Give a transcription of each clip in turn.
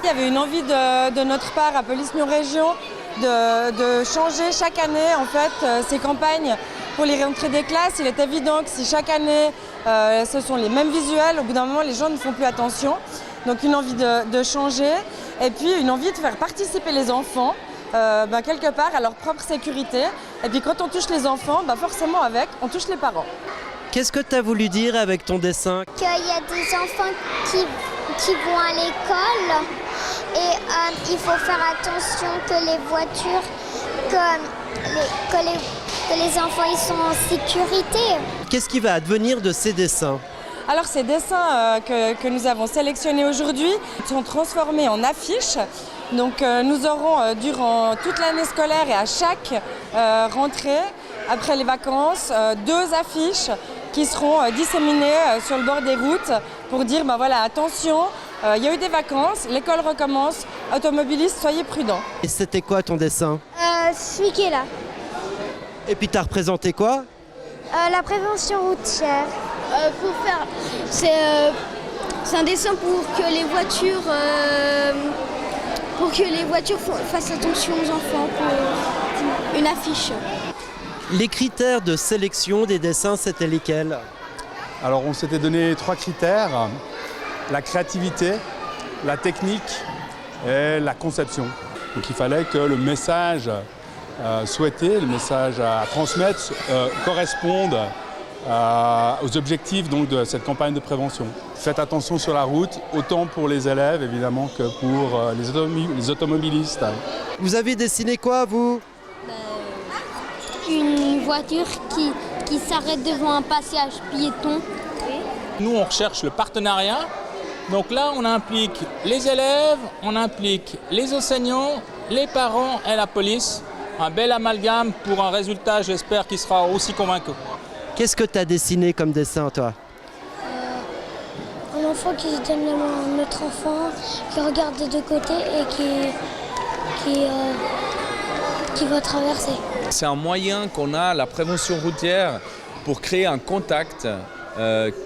Il y avait une envie de notre part à Police Lyon Région de changer chaque année en fait ces campagnes pour les rentrées des classes. Il est évident que si chaque année ce sont les mêmes visuels, au bout d'un moment les gens ne font plus attention. Donc une envie de changer et puis une envie de faire participer les enfants quelque part à leur propre sécurité. Et puis quand on touche les enfants, forcément on touche les parents. Qu'est-ce que tu as voulu dire avec ton dessin? Qu'il y a des enfants qui vont à l'école et il faut faire attention que les voitures, que les enfants ils sont en sécurité. Qu'est-ce qui va advenir de ces dessins? Alors ces dessins que nous avons sélectionnés aujourd'hui sont transformés en affiches. Donc nous aurons durant toute l'année scolaire et à chaque rentrée, après les vacances, 2 affiches qui seront disséminées sur le bord des routes pour dire attention, il y a eu des vacances, l'école recommence, automobilistes, soyez prudents. Et c'était quoi ton dessin? Celui qui est là. Et puis tu as représenté quoi? La prévention routière. C'est un dessin pour que les voitures fassent attention aux enfants, pour une affiche. Les critères de sélection des dessins, c'était lesquels? Alors on s'était donné 3 critères, la créativité, la technique et la conception. Donc il fallait que le message souhaité, le message à transmettre corresponde aux objectifs donc, de cette campagne de prévention. Faites attention sur la route, autant pour les élèves évidemment que pour les automobilistes. Vous avez dessiné quoi vous? Une voiture qui s'arrête devant un passage piéton. Nous, on recherche le partenariat. Donc là, on implique les élèves, on implique les enseignants, les parents et la police. Un bel amalgame pour un résultat, j'espère, qui sera aussi convaincant. Qu'est-ce que tu as dessiné comme dessin, toi? Un enfant qui donne la main à un autre enfant, qui regarde des 2 côtés et qui va traverser. C'est un moyen qu'on a, la prévention routière, pour créer un contact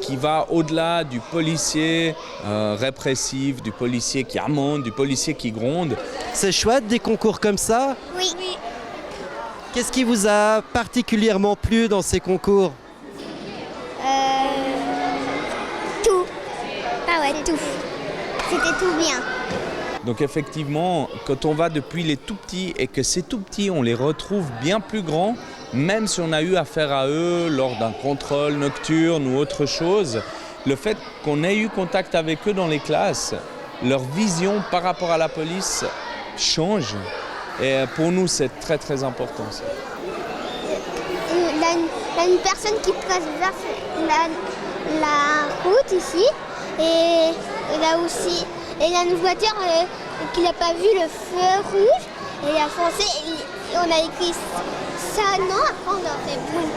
qui va au-delà du policier répressif, du policier qui amende, du policier qui gronde. C'est chouette des concours comme ça? Oui. Qu'est-ce qui vous a particulièrement plu dans ces concours? Tout. Tout. C'était tout bien. Donc effectivement, quand on va depuis les tout petits et que ces tout petits, on les retrouve bien plus grands, même si on a eu affaire à eux lors d'un contrôle nocturne ou autre chose, le fait qu'on ait eu contact avec eux dans les classes, leur vision par rapport à la police change. Et pour nous, c'est très très important. Ça. Il y a une personne qui traverse la route ici et là aussi. Et il y a une voiture qui n'a pas vu le feu rouge et il a foncé et on a écrit ça non, après on a fait boum.